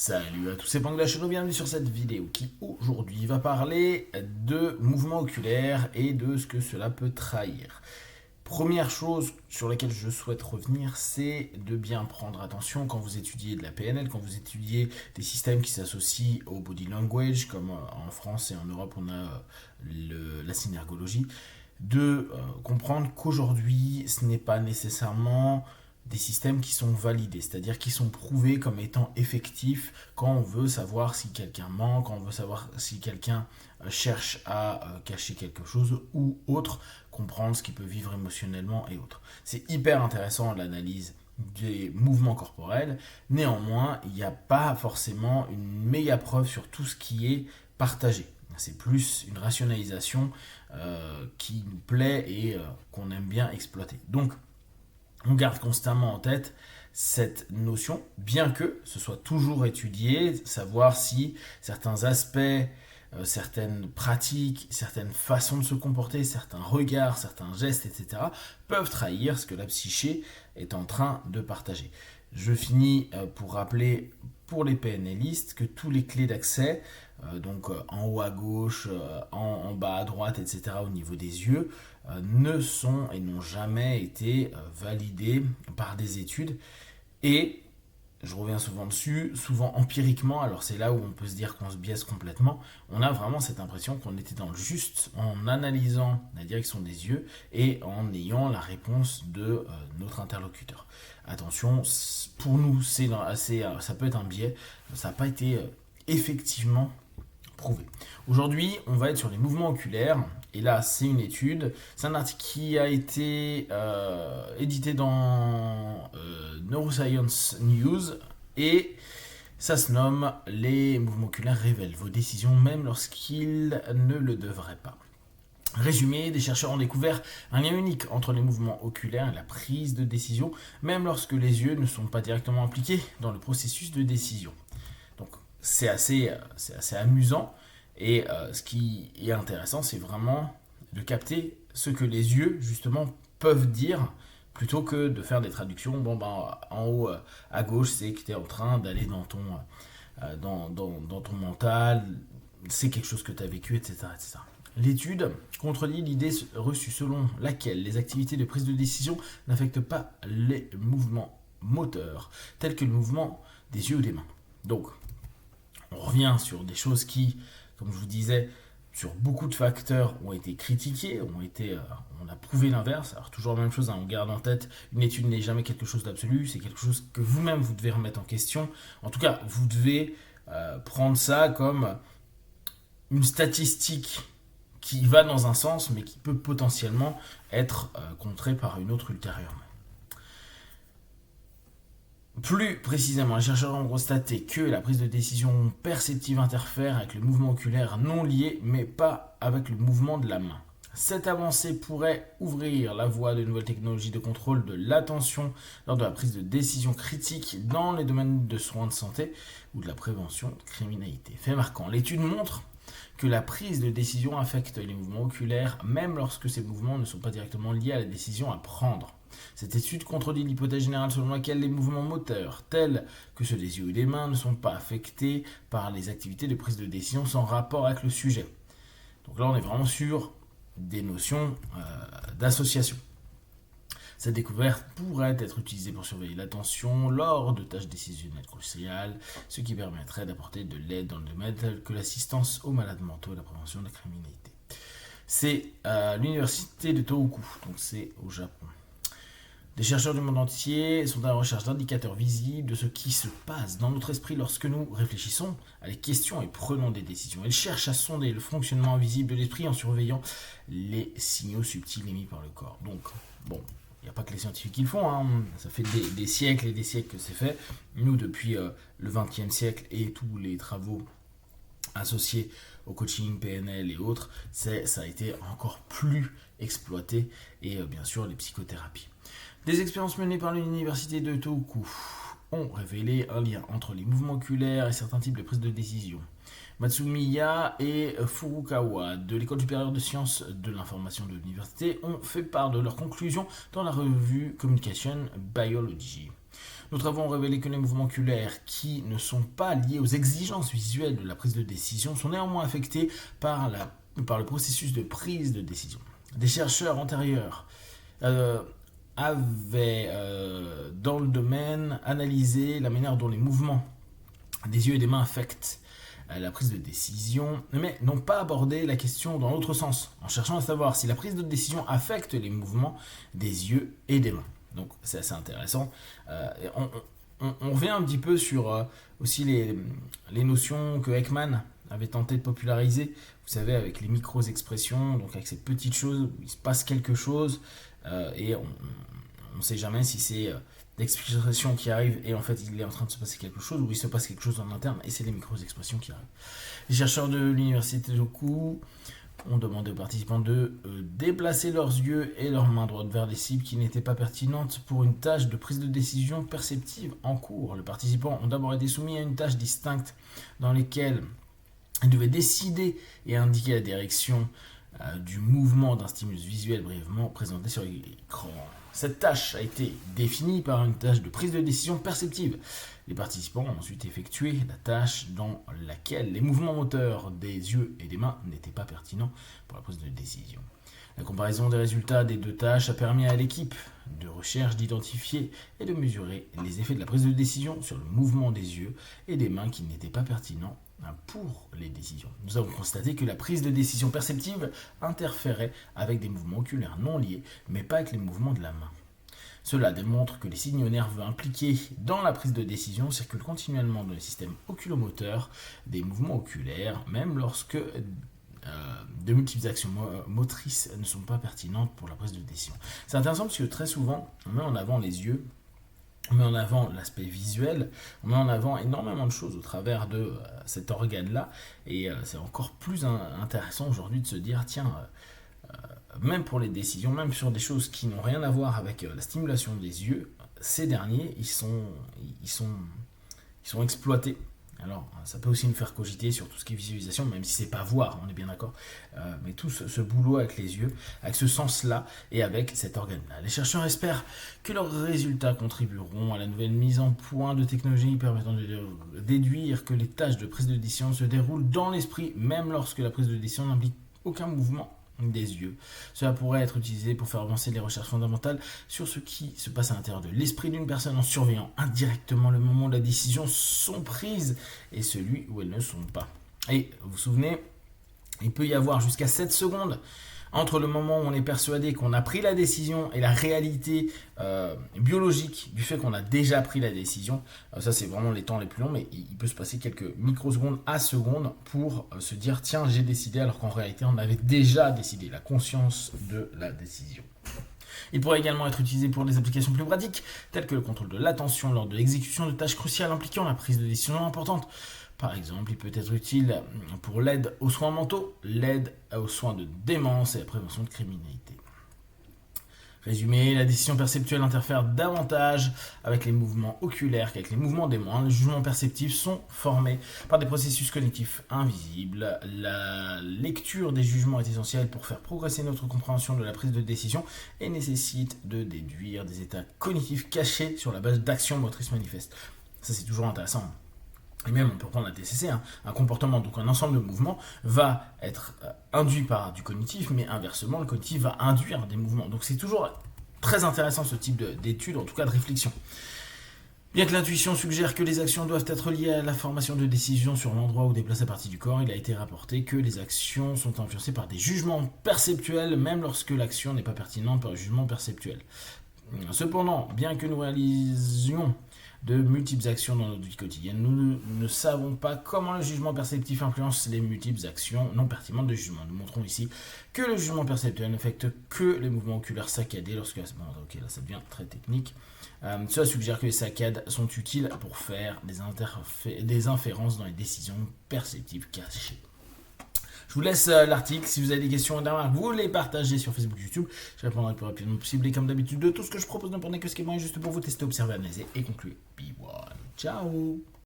Salut à tous, c'est Panglash, bienvenue sur cette vidéo qui aujourd'hui va parler de mouvements oculaires et de ce que cela peut trahir. Première chose sur laquelle je souhaite revenir, c'est de bien prendre attention quand vous étudiez de la PNL, quand vous étudiez des systèmes qui s'associent au body language, comme en France et en Europe on a la synergologie, de comprendre qu'aujourd'hui ce n'est pas nécessairement des systèmes qui sont validés, c'est-à-dire qui sont prouvés comme étant effectifs quand on veut savoir si quelqu'un ment, quand on veut savoir si quelqu'un cherche à cacher quelque chose ou autre, comprendre ce qu'il peut vivre émotionnellement et autres. C'est hyper intéressant l'analyse des mouvements corporels, néanmoins il n'y a pas forcément une méga preuve sur tout ce qui est partagé. C'est plus une rationalisation qui nous plaît et qu'on aime bien exploiter. Donc on garde constamment en tête cette notion, bien que ce soit toujours étudié, savoir si certains aspects, certaines pratiques, certaines façons de se comporter, certains regards, certains gestes, etc., peuvent trahir ce que la psyché est en train de partager. Je finis pour rappeler pour les PNListes que tous les clés d'accès, donc en haut à gauche, en bas à droite, etc., au niveau des yeux, ne sont et n'ont jamais été validés par des études. Et je reviens souvent dessus, souvent empiriquement, alors c'est là où on peut se dire qu'on se biaise complètement, on a vraiment cette impression qu'on était dans le juste en analysant la direction des yeux et en ayant la réponse de notre interlocuteur. Attention, pour nous, ça peut être un biais, ça n'a pas été effectivement prouvé. Aujourd'hui, on va être sur les mouvements oculaires. Et là, c'est une étude. C'est un article qui a été édité dans Neuroscience News. Et ça se nomme Les mouvements oculaires révèlent vos décisions même lorsqu'ils ne le devraient pas. Résumé, des chercheurs ont découvert un lien unique entre les mouvements oculaires et la prise de décision, même lorsque les yeux ne sont pas directement impliqués dans le processus de décision. Donc c'est assez amusant. Et ce qui est intéressant, c'est vraiment de capter ce que les yeux, justement, peuvent dire, plutôt que de faire des traductions. Bon, ben, en haut à gauche, c'est que tu es en train d'aller dans ton mental, c'est quelque chose que tu as vécu, etc., etc. L'étude contredit l'idée reçue selon laquelle les activités de prise de décision n'affectent pas les mouvements moteurs, tels que le mouvement des yeux ou des mains. Donc, on revient sur des choses qui, comme je vous disais, sur beaucoup de facteurs ont été critiqués, on a prouvé l'inverse. Alors toujours la même chose, on garde en tête, une étude n'est jamais quelque chose d'absolu, c'est quelque chose que vous-même vous devez remettre en question. En tout cas, vous devez prendre ça comme une statistique qui va dans un sens, mais qui peut potentiellement être contrée par une autre ultérieurement. Plus précisément, les chercheurs ont constaté que la prise de décision perceptive interfère avec le mouvement oculaire non lié, mais pas avec le mouvement de la main. Cette avancée pourrait ouvrir la voie de nouvelles technologies de contrôle de l'attention lors de la prise de décision critique dans les domaines de soins de santé ou de la prévention de criminalité. Fait marquant, l'étude montre que la prise de décision affecte les mouvements oculaires même lorsque ces mouvements ne sont pas directement liés à la décision à prendre. Cette étude contredit l'hypothèse générale selon laquelle les mouvements moteurs, tels que ceux des yeux et des mains, ne sont pas affectés par les activités de prise de décision sans rapport avec le sujet. Donc là, on est vraiment sur des notions d'association. Cette découverte pourrait être utilisée pour surveiller l'attention lors de tâches décisionnelles cruciales, ce qui permettrait d'apporter de l'aide dans le domaine tel que l'assistance aux malades mentaux et la prévention de la criminalité. C'est à l'université de Tohoku, donc c'est au Japon. Des chercheurs du monde entier sont à la recherche d'indicateurs visibles de ce qui se passe dans notre esprit lorsque nous réfléchissons à des questions et prenons des décisions. Ils cherchent à sonder le fonctionnement invisible de l'esprit en surveillant les signaux subtils émis par le corps. Donc, bon, il n'y a pas que les scientifiques qui le font, hein. Ça fait des siècles et des siècles que c'est fait. Nous, depuis le XXe siècle et tous les travaux associés au coaching, PNL et autres, ça a été encore plus exploité et bien sûr les psychothérapies. Des expériences menées par l'université de Tohoku ont révélé un lien entre les mouvements oculaires et certains types de prise de décision. Matsumiya et Furukawa de l'École supérieure de sciences de l'information de l'université ont fait part de leurs conclusions dans la revue Communication Biology. Nos travaux ont révélé que les mouvements oculaires qui ne sont pas liés aux exigences visuelles de la prise de décision sont néanmoins affectés par le processus de prise de décision. Des chercheurs antérieurs avaient, dans le domaine, analysé la manière dont les mouvements des yeux et des mains affectent la prise de décision, mais n'ont pas abordé la question dans l'autre sens, en cherchant à savoir si la prise de décision affecte les mouvements des yeux et des mains. Donc c'est assez intéressant. On revient un petit peu sur aussi les notions que Ekman avait tenté de populariser, vous savez, avec les micro-expressions, donc avec ces petites choses où il se passe quelque chose, et on ne sait jamais si c'est l'expression qui arrive et en fait il est en train de se passer quelque chose, ou il se passe quelque chose en interne et c'est les micro-expressions qui arrivent. Les chercheurs de l'université de Tohoku ont demandé aux participants de déplacer leurs yeux et leurs mains droites vers des cibles qui n'étaient pas pertinentes pour une tâche de prise de décision perceptive en cours. Les participants ont d'abord été soumis à une tâche distincte dans laquelle ils devaient décider et indiquer la direction du mouvement d'un stimulus visuel brièvement présenté sur l'écran. Cette tâche a été définie par une tâche de prise de décision perceptive. Les participants ont ensuite effectué la tâche dans laquelle les mouvements moteurs des yeux et des mains n'étaient pas pertinents pour la prise de décision. La comparaison des résultats des deux tâches a permis à l'équipe de recherche d'identifier et de mesurer les effets de la prise de décision sur le mouvement des yeux et des mains qui n'étaient pas pertinents pour les décisions. Nous avons constaté que la prise de décision perceptive interférait avec des mouvements oculaires non liés, mais pas avec les mouvements de la main. Cela démontre que les signaux nerveux impliqués dans la prise de décision circulent continuellement dans le système oculomoteur des mouvements oculaires, même lorsque de multiples actions motrices ne sont pas pertinentes pour la prise de décision. C'est intéressant parce que très souvent, on met en avant les yeux, on met en avant l'aspect visuel, on met en avant énormément de choses au travers de cet organe-là, et c'est encore plus intéressant aujourd'hui de se dire, tiens, même pour les décisions, même sur des choses qui n'ont rien à voir avec la stimulation des yeux, ces derniers, ils sont exploités. Alors, ça peut aussi nous faire cogiter sur tout ce qui est visualisation, même si c'est pas voir, on est bien d'accord, mais tout ce boulot avec les yeux, avec ce sens-là et avec cet organe-là. Les chercheurs espèrent que leurs résultats contribueront à la nouvelle mise en point de technologies permettant de déduire que les tâches de prise de décision se déroulent dans l'esprit, même lorsque la prise de décision n'implique aucun mouvement des yeux. Cela pourrait être utilisé pour faire avancer les recherches fondamentales sur ce qui se passe à l'intérieur de l'esprit d'une personne en surveillant indirectement le moment où les décisions sont prises et celui où elles ne sont pas. Et vous vous souvenez, il peut y avoir jusqu'à 7 secondes entre le moment où on est persuadé qu'on a pris la décision et la réalité biologique du fait qu'on a déjà pris la décision. Ça, c'est vraiment les temps les plus longs, mais il peut se passer quelques microsecondes à secondes pour se dire « Tiens, j'ai décidé », alors qu'en réalité, on avait déjà décidé, la conscience de la décision. Il pourrait également être utilisé pour des applications plus pratiques, telles que le contrôle de l'attention lors de l'exécution de tâches cruciales impliquant la prise de décision importante. Par exemple, il peut être utile pour l'aide aux soins mentaux, l'aide aux soins de démence et la prévention de criminalité. Résumé, la décision perceptuelle interfère davantage avec les mouvements oculaires qu'avec les mouvements des mains. Les jugements perceptifs sont formés par des processus cognitifs invisibles. La lecture des jugements est essentielle pour faire progresser notre compréhension de la prise de décision et nécessite de déduire des états cognitifs cachés sur la base d'actions motrices manifestes. Ça, c'est toujours intéressant. Et même on peut prendre un TCC, un comportement, donc un ensemble de mouvements va être induit par du cognitif, mais inversement le cognitif va induire des mouvements. Donc c'est toujours très intéressant ce type d'étude, en tout cas de réflexion. Bien que l'intuition suggère que les actions doivent être liées à la formation de décisions sur l'endroit où déplacer partie du corps, il a été rapporté que les actions sont influencées par des jugements perceptuels, même lorsque l'action n'est pas pertinente par le jugement perceptuel. Cependant, bien que nous réalisions de multiples actions dans notre vie quotidienne, nous ne savons pas comment le jugement perceptif influence les multiples actions non pertinentes de jugement. Nous montrons ici que le jugement perceptuel n'affecte que les mouvements oculaires saccadés lorsque... Bon, ok, là ça devient très technique. Cela suggère que les saccades sont utiles pour faire des inférences dans les décisions perceptives cachées. Je vous laisse l'article. Si vous avez des questions ou des remarques, vous les partagez sur Facebook, YouTube. Je répondrai le plus rapidement possible. Et comme d'habitude, de tout ce que je propose, ne prenez que ce qui est bon et juste pour vous tester, observer, analyser et conclure. Be one. Ciao.